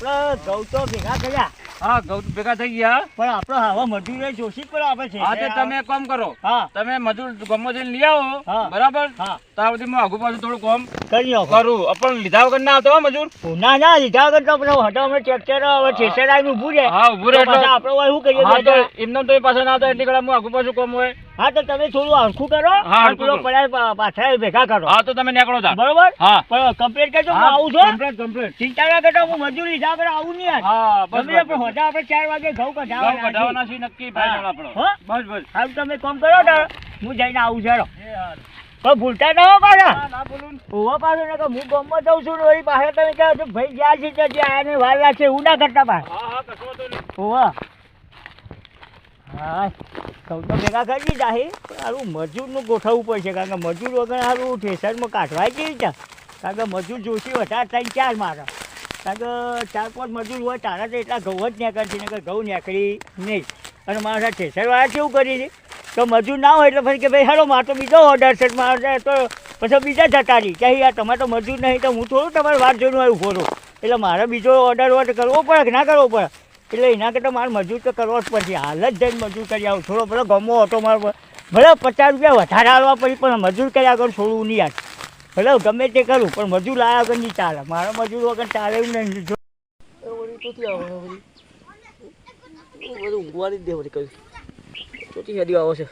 આપણે ઘઉં તો ભેગા કર્યા. હા ઘઉં ભેગા થઈ ગયા પણ આપણે હવે મજૂરી જોશી જ પડે આપણે છે. હા તો તમે એક કામ કરો હા તમે મજૂર ગમો જઈને લઈ આવો હા. બરાબર હા ત્યાં સુધી હું આગુ પાછું થોડું કામ કરી નાખો. કરું પણ લીધા વગર ના આવતો હો મજૂર. ના ના લીધા વગર તો આપણે હટો અમે ટ્રેક્ટર હવે ઠેસર આવીને ઊભું છે. હા ઊભું રહે તો પાછા આપણે હવે શું કરીએ? હા તો એમને તો પાછા ના આવતા એટલી કડા હું આગુ પાછું કામ હોય. હા તો તમે થોડું હરખું કરો. હા, હરખું પેલો કરો. પડાય પાછળ ભેગા કરો. હા તો તમે નીકળો તા. બરોબર. હા પણ કમ્પ્લીટ કરજો. હું હા, આવું છું. કમ્પ્લીટ ચિંતા ના કરતા. હું મજૂરી લીધા વગર આવું નહીં આજ. હા બસ તમે પણ હોતા આપણે 4 વાગે ઘઉં ઘઉં કઢાવવાના કઢાવવાના છે નક્કી ભાઈ હા. આપણો. હો? બસ બસ હાલ તમે કામ કરો તો હું જઈને આવું છું. એ હાર. પણ ભૂલતા ના હો પાછા. ના બોલું ઓવા પાછો ને કે હું ગામમાં જાઉં છું ને વળી પાછા તમે કહો છો ભાઈ ગયા છે તો જે આને વાર લાગશે એવું ના કરતા પાછા. હા હા કશો વાંધો નહીં. ઓવા હા ઘઉં તો ભેગા કરી દીધા છે. પણ હારું મજૂરનું ગોઠવવું પડશે કારણ કે મજૂર વગર હારું ઠેસરમાં કાઢવાય કેવી રીતે? કારણ કે મજૂર જોશી વધારે 3-4 મારે. કારણ કે 4-5 મજૂર હોય તારા તો એટલા ઘઉં જ નીકળશે ને કે ઘઉં નીકળી નહીં. અને મારા ઠેસરવાળા કેવું કરી છે તો મજૂર ના હોય એટલે પછી કે ભાઈ હાલો મારે તો બીજો ઓર્ડર છે મારે તો પછી બીજા જતા રહી કે યાર તમારે તો મજૂર નહીં તો હું થોડું તમારે વાત જોઈને આવ્યું ફોરો. એટલે મારે બીજો ઓર્ડર હોય તો કરવો પડે કે ના કરવો પડે? એટલે એના કરતાં મારે મજૂર તો કરવો જ પડશે. હાલ જ જઈને મજૂર કરી આવું. થોડો ભલે ગમો હતો મારે ભલે 50 રૂપિયા વધારે આવવા પડી પણ મજૂર કર્યા વગર છોડવું નહીં યાર. ભલે ગમે તે કરું પણ મજૂર લાવ્યા વગર નહીં ચાલે. મારા મજૂર વગર ચાલે એવું નહીં. બધું ઊંઘવાની જ દે વળી કહ્યું ચોથી હેડી આવો છે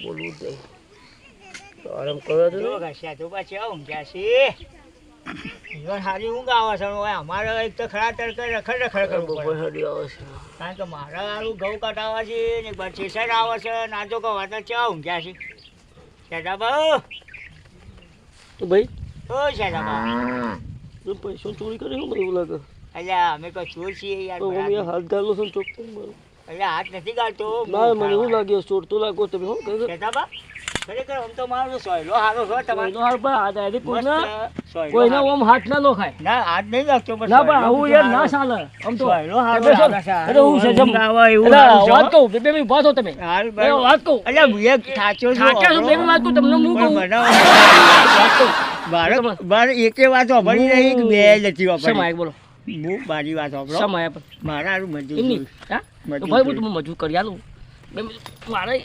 બોલવું જ નહીં તો આરામ કરો તો જો ઘસ્યા તો પાછી ઊંઘ્યા છે. ઈવન સારી ઊંઘ આવે છે. હવે અમારે એક તો ખરા તડકે રખડ કરવું બપોર પડે. હેડી આવે છે કારણ કે મારા સારું ઘઉં કટાવા છે ને ઠેસર આવે છે. ના તો કહો તો ચા ઊંઘ્યા છે. શેઠાબા તો ભાઈ ઓ શેઠાબા તું પૈસો ચોરી કરે શું મને એવું લાગે અલ્યા અમે કોઈ ચોર છીએ યાર. તો હું હાથ ધારલો છું ચોક અલ્યા હાથ નથી ગાળતો. ના મને એવું લાગ્યો ચોર તો લાગો તમે શું કહે શેઠાબા ખરેખર આમ તો મારો સોયલો હારો છો તમારો. કોઈના ઓમ હાથ ના લો ખાય ના હાથ નહીં લાગતો પણ ના પણ સોયલો આવું યાર ના ચાલે આમ તો સોયલો હારો એટલે લાગે છે. એટલે હું છે જમ આવે એવું એટલે હારું છે. વાત કહું બે મિનિટ વાત તમે હારું એ બરાબર. વાત કહું અલ્યા હું એક થાચો છું. થાક્યા છો બે મિનિટ વાત કહું તમને હું કહું વાત કહું મારે એકે વાત સાંભળી નહીં કે બે નથી વાપરી. શમાય બોલો હું મારી વાત સાંભળો. શમાય પણ મારા હારું મજૂર એમની જોયું. હા મજૂર તો ભાઈ હું જોયું. તમને મજૂર કરી આલું બે મિનિટ મારે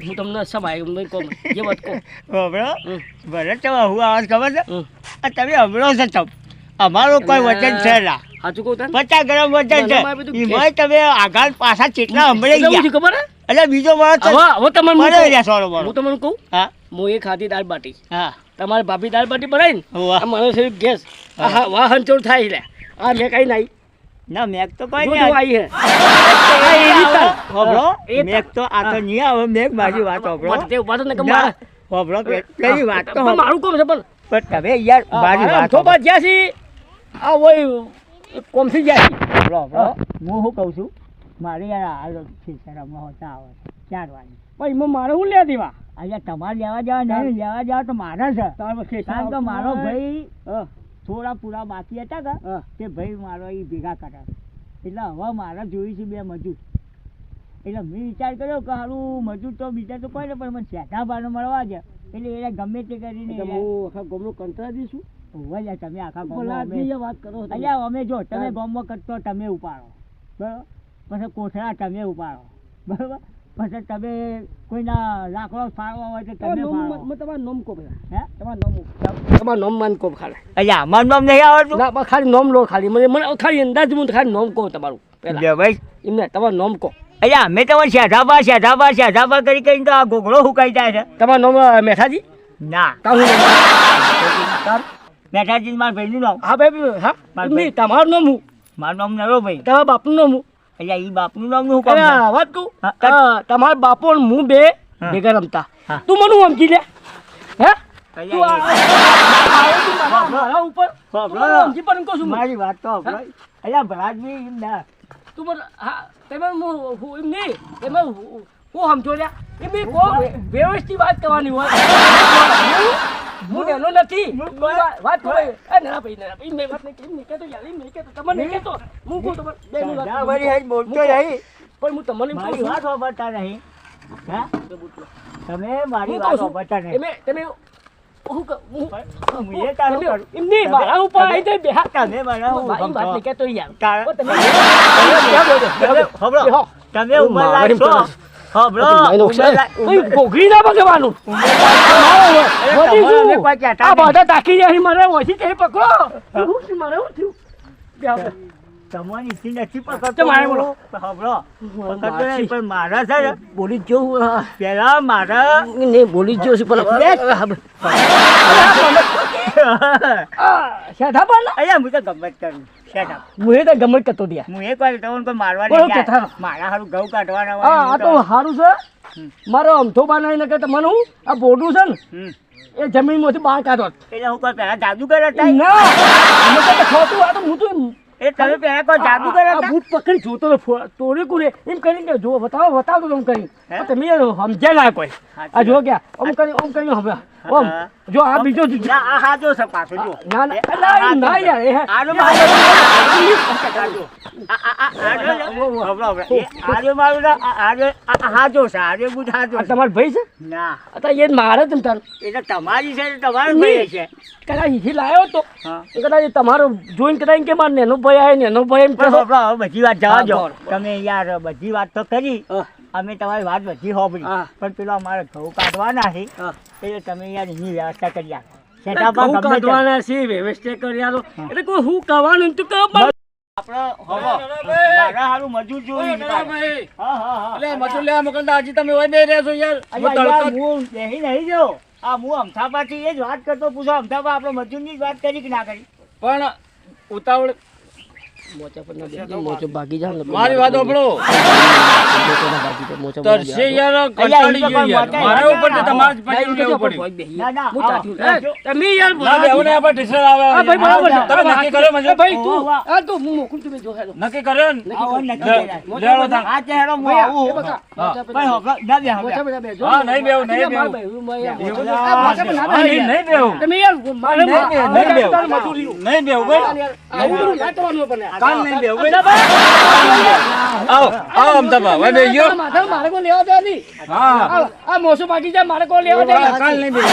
હું તમને શમાય એમ નહીં કહું જે વાત કહું સાંભળો? હમ. ભલે તમે હું આવાજ ખબર છે? હમ. આ તમે હમણો છો તમ. અમારો કોઈ વચન છે ના. સાચું કહું તને 50 ગ્રામ વચન છે. ના, ના, બધું એમાંય તમે આઘાત પાછા ચેટલા હંભળાઈ એટલે હું ગયા. છું ખબર હે એટલે બીજો માણસ તો હવે તમને હું પડે કહું. રહ્યા સોરો મારો. હું તમને કહું હા હું એ ખાધી દાળ બાટી હા તમારી ભાભી દાળ બાટી બનાવી ને વાહ. આ મને છે ગેસ હા વાહન ચોર થાય લે આ મેં કઈ નહીં ના મેક તો કોઈ જો નહીં આવી હે આવે. એ રીત તાર. સાંભળો? એ તાર. મેક તો આ તો નહીં આવે. મેક મારી વાત સાંભળો. વાત તે વાત ને કે ના, મારે સાંભળો પેલી વાત તો પણ સાંભળો. મારું કોમ છે પણ પણ તમે યાર મારી વાત તો બાદ જ્યાં છી આ હોય કોમથી જાય સાંભળો. સાંભળો. હું શું કહું છું મારે યાર હાલ શેરમાં હોતા આવે છે 4 વાગે. પણ એમાં મારે શું લે દેવા અહીંયા તમારે લેવા જવા નહીં લેવા જવા તો મારા છે. કારણ કે મારો ભાઈ થોડા પૂરા બાકી હતા કે હા. તે ભાઈ મારો એ ભેગા કર્યા. એટલે હવે મારે જોઈ છે 2 મજૂર. એટલે મેં વિચાર કર્યો કે સારું મજૂર તો બીજા તો કોઈ ને પણ મને શેઠા ભાનો મળવા છે. એટલે એને ગમે તે કરીને હું આખા ગામનો કંટાળી દઈશું ઓવે યાર તમે આખા ભલા ગામમાં આદમીએ વાત કરો છો. અલ્યા અમે જો તમે હા. ગામમાં કરતો તમે ઉપાડો બરાબર. પછી કોથળા તમે ઉપાડો બરાબર. પછી તમે કોઈના લાકડો ફાળવા હોય તો તમે ફાળો. તમારું નામ કહો ભાઈ હે તમારું નામ માન કહો ખાલી અલ્યા અમારું નામ નહીં આવડતું. ના બસ ખાલી નામ લો ખાલી મને મને ખાલી અંદાજ હું ખાલી નામ કહું તમારું પહેલા લે ભાઈ એમને તમારું નામ કહો અલ્યા અમે તમારે શેઠાબા કરી કરીને તો આ ગોગળો હુકાઈ જાય છે. તમારું નામ મેઠાજી ના તારું નામ મેઠાજી મારા ભાઈનું નામ. હા ભાઈ હા માર નહીં તમારું નામ હું મારું નામ નરો ભાઈ. તમારા બાપનું નામ હું અલ્યા ઈ બાપનું નામ શું કામ? અરે વાત કહું હા. તમારા બાપો ને હું બે હા. ભેગા રમતા હા. તું મને હું સમજી લે હે તું અલ્યા આવો તું મારા ઉપર બાપરો. તું મને સમજી પણ કહું છું મારી વાત તો સાંભળો. અલ્યા ભરાજભાઈ એમ ના. તું મને હા તમે હું એમ નહીં તમે હું સમજો લ્યા એ બી કો વ્યવસ્થિત વાત કરવાની હોય હું એનો નથી વાત કરો એ ના ભાઈ મેં વાત નહીં કહેતો યાર નહીં કહેતો તમને નહીં કહેતો હું કહું તમને બે મિનિટ વાત ના, મારી હાથ બોલતો નહીં. પણ હું તમને એમ મારી કહું વાત સાંભળતા નહીં. હા? છું તમે મારી હું વાત કહું છું સાંભળતા નહીં. તમે હું ક- હું- હું એ તારું કરું. એમ નહીં, મારા ઉપર આવી જાય બે હાથ. તમે મને હું મારી વાત નહીં કહેતો યાર. તારા- ઓ, તમે હબળો. બેહો. તમે ઉંમર મારી લાગશો. ઉપર. હબળો. ભાઈનો ઉંમર છે. લાગ- ઓય, ઘોઘરી ના ભગવાનું. તમારે અમે કોઈ કહેતા આ નહીં. બધા તાકી જાય મને ઓછી તે પકડો. શું છે મારે શું થયું? બેહો. તમારી ઈચ્છી નથી પકડતો. તો મારે બોલો. હબળો. પકડતો નહીં, પણ મારા છે ને બોલી જ જવું પેલા મારા નહીં બોલી જ જવું છે પેલા શેઠા પણ અહીંયા હું તો ગમત કરું શેઠ આપ. હું એ તો ગમત કરતો ત્યાં હું એક વાર તમને કોઈ મારવા બોલો નહીં કે જાય. થારો. મારા હારું ઘઉં કાઢવાના હા હોય આ હું તો સારું છે મારો અમથો બનાવીને કે તમને હું આ બોડું છે ને હમ. એ જમીનમાંથી બહાર કાઢો એટલે હું કોઈ પહેલા જાદુગર હતા ના અમે તો ખોટું આ તો હું તો એ તમે પહેલા કોઈ જાદુગર આ હતા બૂટ પકડી જોતો તોડી કુરે એમ કરીને કે જો બતાવો તો એમ કરી હે? તમે સમજ્યા ના કોઈ આ જો ગયા ઓમ કરી હવે ઓમ જો આ બીજો જ ના આ હાજો છે પાછો જો ના ના અલા, ના યાર એ આજો મારું હાજો છે હાજો બુધ હાજો આ તમારો ભાઈ છે ના અત્યારે એ મારે જ તાર એટલે તમારી છે ને તમારો ભાઈ છે કદાચ અહીંથી લાવ્યો તો હા એ કદાચ તમારો જોઈને કદાચ કે મારે નેનો ભાઈ આવે નેનો ભાઈ એમ પણ કહો બાપા, હવે બધી વાત જવા દો હા, બોલ. તમે યાર બધી વાત તો કરી હા. અમે તમારી વાત બધી હોભળી હા. પણ પેલો અમારે ઘઉં કાઢવાના છે હા. એટલે તમે યાર એની વ્યવસ્થા કરી આપો ઘઉં સેટામાં ગમે તે. કાઢવાના છે વ્યવસ્થા કરી આલો એટલે કોઈ હું કહેવાનું તો કહો પણ આપણે હવે મારા હારું મજૂર જોઈ હા હા હા એટલે મજૂર લેવા મોકલતા હજી તમે હોય બે રહ્યા છો યાર અહીંયા યાર હું બેહી નહીં ગયો આ હું અમથાપાથી એ જ વાત કરતો પૂછો અમથાપા આપણે મજૂરની જ વાત કરી કે ના કરી પણ ઉતાવળ મોચા પર ના બેસી, મોચો ભાગી જા ને. મારી વાત સાંભળો. મોચો ના ભાગી જા, મોચો ભાગી તરસે જા. યાર કંટાળી ગયો યાર મારા ઉપર તો તમારે જ ના, પછી એમ કહેજો, લેવું પણ પડ્યું. ભાઈ બેસી. ના, ના, હું ચાખ્યું. હા, એ, તમે યાર ના બેહો ને આપણે ટીચર આવે હા, ભાઈ બરાબર છે. તમે નક્કી કર્યો મજૂર? એ, ભાઈ તું વાહ. આ તો હું મોકલું તમે જો હેલો. નક્કી કર્યો ને આવો નક્કી લે, કર્યા. લેવડો તાણ. આ ચહેરો હું ભાઈ, આવું એ બકા, હા. મોચા પર પણ ના હવે ના બે મોચા હવે પર ના બેસજો. હા, નહીં બેહું, નહીં આ મારા બેહું. ભાઈ, હું એવું આ ના. મોચા પર ના હા, બેસજો. નહીં બેહું. તમે યાર મારે નહીં બેહું, નહીં બેહું. તારું મજૂરી. નહીં બેહું ભાઈ આવું બધું ના કરવાનું પણ યાર. કાલ નહીં બેહું ભાઈ આવો આવો અમદાવાદ ભાઈ બેહી ગયો મારે કોઈ લેવા દે નહીં. હા આ મોસો બાકી જાય મારે કોઈ લેવા દે નહીં. કાલ નહીં બેહું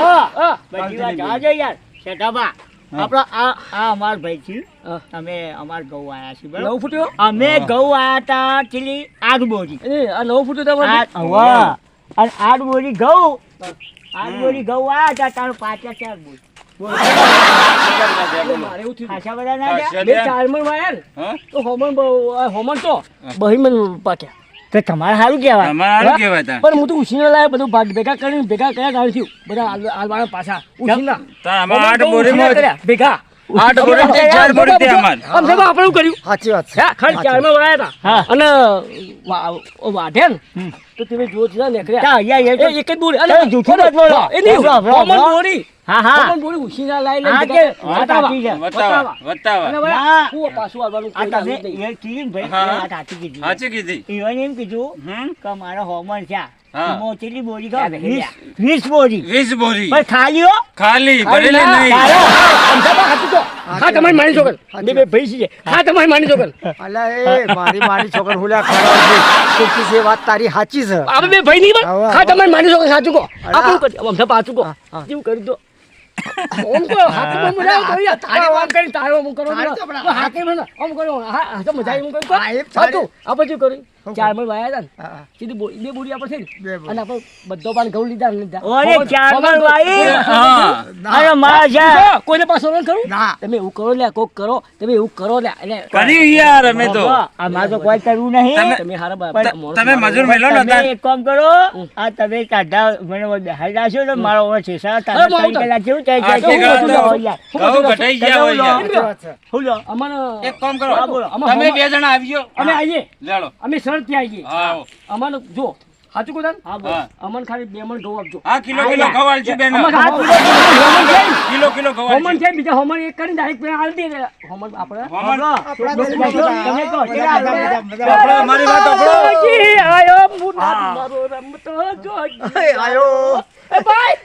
હા. બધી વાત જવા દો યાર શેઠાબા આપણા આ અમાર ભાઈ છે હા. અમે અમાર ઘઉં આયા છીએ નવ બરાબર ફૂટ્યો અમે ઘઉં આયા તા ચીલી આગ બોરી એ આ નવ ફૂટ્યો તમારે વાહ અને આગ બોરી ઘઉં આગ બોરી ઘઉં આયા તા તારું પાછા ચાર બોરી મારે એવું થયું ખાસા બધા ના ગયા બે ચાર મણ વાયર હા તો હોમણ તો બહી મણ પાક્યા તો તમારે સારું કહેવાય તમારે સારું કહેવાય તા પણ હું તો ઉછીને લાવ્યો બધું ભાગ ભેગા કરીને ભેગા કયા ગાળ થયું બધા આલવાના પાછા ઉછીના તાર અમારે આઠ બોરીમાં કર્યા ભેગા આઠ બોરી થી ચાર બોરી થી અમારે આમ સાહેબ આપણે શું કર્યું સાચી વાત હે ખાલી ચારમાં વળાયા હા. હતા અને વાઢે ને તો તમે જો છે નીકળ્યા અહીંયા એ એક જ બોરી અને તમે જૂઠું મત બોલો. એ નહીં બોલો, બોલો, હોમણ બોલો. બોરી હા હા હોમણ બોરી ઉછીના લાવી હા, લઈને કે વાત સાચી છે. વતાવા અને વતાવા વળ્યા, ના. હું પાછું આવવાનું આ કોઈ તમે ના નહીં. એ કીધું ને ભાઈ હા. એ વાત સાચી કીધી સાચી કીધી ઈવન એમ કીધું હમ કે મારા હોમન છે હા. એમાં કેટલી બોરી ખાવ 20 બોરી 20 બોરી પણ ખાલીઓ ખાલી ભરેલી નહીં અમદાવાદ હાચું કહો. હા તમારી માની છોકર બે ભાઈ છે હા તમારી માની છોકર અલા એ મારી છોકર હુલ્યા ખરાબ છે તું છે વાત તારી સાચી છે આપણે બે ભાઈ નહીં આવો, હા તમારી માની છોકર સાચું કહો અલા. આપણું કરી અમદાવાદ પાછું કહો હા. જેવું કરી દો ઓમ કહો હાથમાં મજા આવે તો યાર તારે આમ કરી તારે આમ કરો હાથે મને આમ કરો હા તો મજા આવી એમ કરી હા, એ સાચું આપણે શું કર્યું ચાર મણ વાયા હતા ને હા, હા. સીધી બે બોરી આપણે છે બે ને બોરી. અને આપણે બધો પાન ઘઉં લીધા ને લીધા ઓરે ચાર મણ વાઈ હા અરે મારા છે કોઈને પાછો ન કરું ના તમે એવું કરો લે કોક કરો તમે એવું કરો લે એટલે કરી યાર અમે તો અમારે તો કોઈ કરવું નહીં તમે- તમે હારા તમે મજૂર મેલો ને તમે એક કામ કરો આ તમે કાઢા મને બેહાઈ જાશો ને મારો ઓર છે સર અરે, તમે મારું કલાક જેવું થઈ આ જાય ઠીક હું છે. બોલું યાર. ઘઉં ઘટાઈ ગયા હોય યાર સાચી વાત છે. હું લો અમને એક કામ કરો હા, બોલો. તમે બે જણા આવજો અમે આવીએ લેડો અમે સર ત્યાં આવીએ હા આવો. અમારે જો સાચું કહો તાન? હા બોલો હા અમને ખાલી બે મણ ઘઉં આપજો હા કિલો કિલો ઘઉં આલજો બેન અમારે હા, હોમણ બોલો. છે, કિલો કિલો ઘઉં હોમણ આલજો છે બીજા હોમણ એક કરીને ડાયરેક્ટ પેલા આલી દે હોમણ આપણે હોમણ. આપણા તમે દેશમાં કહો, તમે કહો, બધા- કેટલા બધા- આપો? બધા- આપણો મારી વાત સાંભળો. જી, આયો મુન્ના હા. મારો રમતો જોગી. એ આયો એ ભાઈ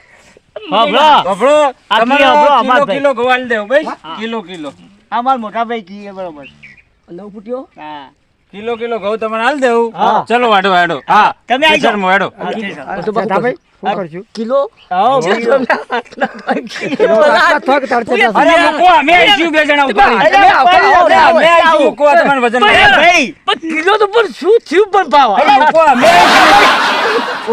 હા બોલો ગભરો આ તમારે કિલો ગભરો, કિલો અમાર કિલો ઘઉં આલી દેવું ભાઈ કિલો કિલો અમાર મોટા ભાઈ કીએ બરોબર નવ ફૂટ્યો હા કિલો કિલો ઘઉં તમને હાલ દેવું હા. ચલો વાડો વાડો હા તમે આઈ જાઓ. ખેતરમાં વાડો સદાભાઈ શું કરશું કિલો આવો, કિલો કિલો આટલા થોક તરસે જશે. અરે મૂકો અમે આવીશું બે જણા ઉપાડી અરે, આવો, આવો, અમે આવીશું મૂકો આ તમારું વજન ભાઈ પણ કિલો તો પણ શું થયું પણ ભાવ અરે મૂકો અમે આવીશું.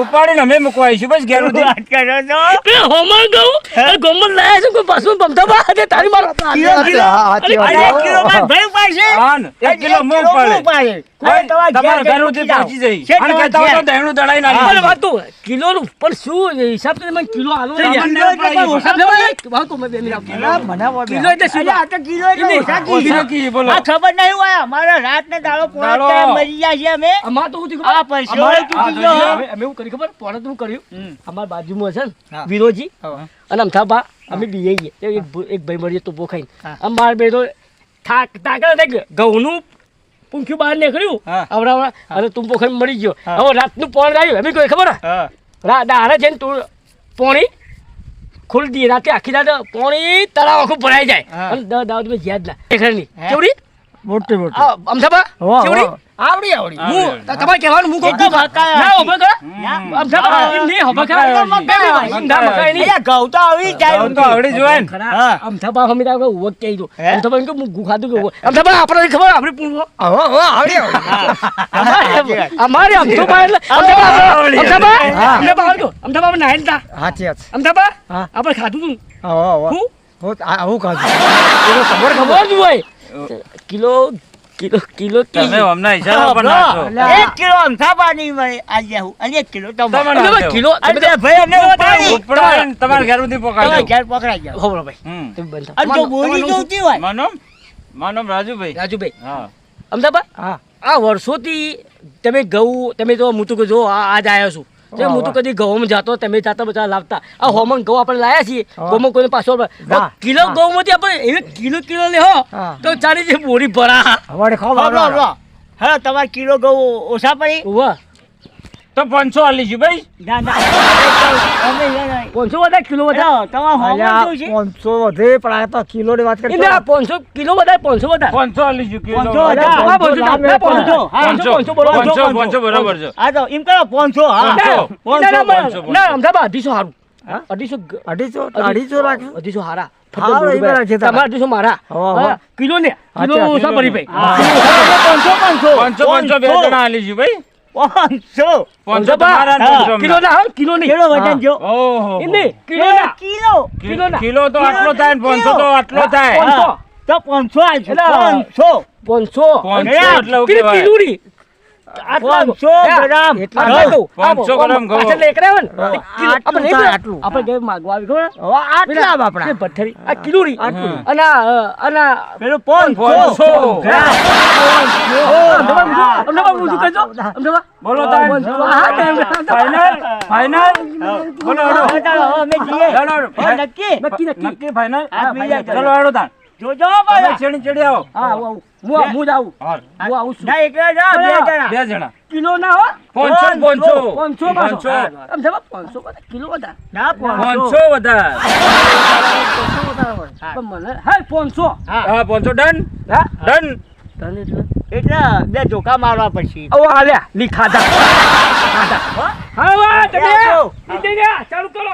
ઉપાડીને અમે મૂકવા આવીશું બસ ઘેર સુધી વાત કરો છો એ હોમાં ગયું અને ગોમત લાયા છે કોઈ પાછું બમતા આજે તારી મારો કિલો, કિલો. હાચી વાત. અરે, કિલો માં ભાઈ પાસે હા ને, 1 કિલો મૂંગ પડે કોઈ તમારા ઘેર સુધી પહોંચી જઈ અને કહેતા હોય તો દહેણું દળાઈ અરે નાખી વાત તો કિલોનું પણ શું હિસાબ તો મને કિલો આલો ને યાર. કિલો એટલે પણ ઓછા સમજાય? વાત તો મેં બે મિનિટ ના, મને બહુ કિલો એટલે શું? અરે, આ તો કિલો એટલે નહીં, ઓછા ઓછા કીધા. કી બોલો આ ખબર નહીં હોય અમારા રાત ને દાડો પોણા દાડો. ચાર મરી ગયા છે અમે અમાર તો શું થયું આ ખબર? પૈસો અમારે ચૂકી આ ગયો. અમે અમે એવું કર્યું ખબર પોણે તો હું કર્યું હમ. અમારા બાજુમાં છે ને હા. વિરોજી હા. અને અમથાબા અમે બીએ ગઈએ એક ભાઈ મળીએ તો બોખાઈને હા. અમાર બે તો તાકડા ઘઉંનું પૂંખ્યું બહાર નીકળ્યું હા. આવડા અને તું પોખાઈને મરી ગયો હા. હવે રાતનું પોણ આવ્યું અમે કોઈ ખબર હા. દારે જઈને તું પોણી ખોલી દઈએ રાતે આખી રાત પોણી તળાવ આખું ભરાઈ જાય હા. અને દાવત મેં યાદ ના દેખાડની હે? કેવડી મોટી મોટી આ અમથાબા વાહ, કેવડી વાહ. આવડી આવડી આવડી, હું આવડી. તમારે કહેવાનું હું કહું એ તો મકાઈ ના આવડી. ઉભો કરો હમ. અમથાબા એમ નહીં ઉભો કરો મકાઈ આવડી. મકાઈ નહીં અરે, ઘઉં તો આવી જાય ઘઉં તો આવડી જ હોય ને. ખરા હા. અમથાબા હમી તારે ઉભો કહી દો હે? અમથાબા એમ કે હું ગુખાતું કે અમથાબા આપણે ખબર આપણે પૂછવો હવે આવડી આવડી. અમારે અમથાબા એટલે અમથાબા આવડી. અમથાબા હા. અમથાબા આવજો અમથાબા આપણે નાહીને તા હાચી વાત છે. અમથાબા હા. આપણે ખાધું તું હવે હું આવું કાઢું એ તો ખબર જ હોય કિલો કિલો કિલો તમે હમણાં હિસાબ પણ નાખો. અલ્યા. 1 કિલો અમથાપાની મળે આજે આવું અને 1 કિલો તમારે. તમારે અરે કિલો અરે, ભાઈ અમને ઉપાડી. ઉપડાવીને તમારા ઘેર સુધી તમે પકાવી દઉં. ઘેર પકડાઈ જાઓ. હોબળો ભાઈ હમ. તમે બંધ થાઓ. અને જો બોલી જોતી હોય માનો રાજુભાઈ રાજુભાઈ હા અમદાવાદ હા આ વર્ષોથી તમે ઘઉં તમે તો હું તો જો આજ આવ્યો છું વાહ, હું તો વાહ. કદી ઘઉં જાતો તમે જાતા બધા લાવતા આ હોમન ઘઉં આપણે લાયા છીએ હા. ઘઉંમાં કોઈને પાછો ના. કિલો હા. ઘઉંમાંથી આપણે એવી કિલો કિલો લે હો હા. તો ચાલી જે બોરી ભરા હવે ખાવ હા, લો, લો. હા તમારે કિલો ઘઉં ઓછા પડી વાહ તો 500 આલી છું ભાઈ ના ના અમે નહીં. 500 વધારે કિલો વધારે તમારે હોમવર્ક શું છે? 500 વધે પણ આ તો કિલોની વાત કરી એટલે આ 500 કિલો વધારે 500 વધારે 500 આલી છું કિલો 500 અરે, વધારે. આ 500 લાખ ના, 500 500, હા, 500 બરોબર. 500 બરાબર છે આ તો એમ કરો 500 હા પાંચસો. 500. ના અમદાવાદ 250 સારું હા? 250 250 રાખજો 250 હારા હા, એ બરાબર છે તારા. તમારા 250 મારા હા, હા. હા, કિલો ને કિલો અચ્છા, ઓછા કિલો ભરી ને. ભાઈ હા. 500, 500 બે જણા આલી છું ભાઈ 500. 500 તમારા અને હા. 500 કિલો ના હા, કિલો નહીં કેળો વજન જો ઓહો એમ નહીં, કિલો ના કિલો કિલો ના. કિલો તો આટલો થાય ને 500 તો આટલો થાય 500. હા. તો 500 આલજો. એટલે 500. 500 500 એટલે એવું કહેવાય. કિલો ની આટલા 500 ગ્રામ. એટલા આટલા હા. કહું. 500 ગ્રામ ઘઉં. પાછળ લેકરા હોય ને, હા. કિલો. આપણે નહીં થાય, પેલા- આટલું. આપણે ઘેર માગવા આવી ખબર? હવે આટલા પેલા બાપડા ભઠ્ઠરી. આ કિલો ની. આટલું. અને અને પેલું 500 ગ્રામ. અમદાવાદ ઊંચું કરજો. અમદાવાદ. બોલો તાન. હા, ફાઇનલ ફાઇનલ બોલો હા, હેડો ચાલો, હવે અમે જઈએ. હેડો હા, નક્કી નક્કી નક્કી. નક્કી ફાઇનલ હા, ફાઇનલ. ચલો હેડો તાન જોજો તમે પાછા. ચડી ચડી આવો હા આવું હું જ આવું હાલ. હું આવું છું ના એકલા જા, બે જણા. બે જણા કિલો ના હો 500 500 પાછો. 500 આમ સાહેબ 500 બધા કિલો બધા ના 500 વધારે પણ મને હા 500 હા 500 ડન હા ડન તને એટલે એટલે બે ધોકા મારવા પછી ઓ આલ્યા લી ખાધા ખાધા હા વાહ તમે આવજો. ચાલુ કરો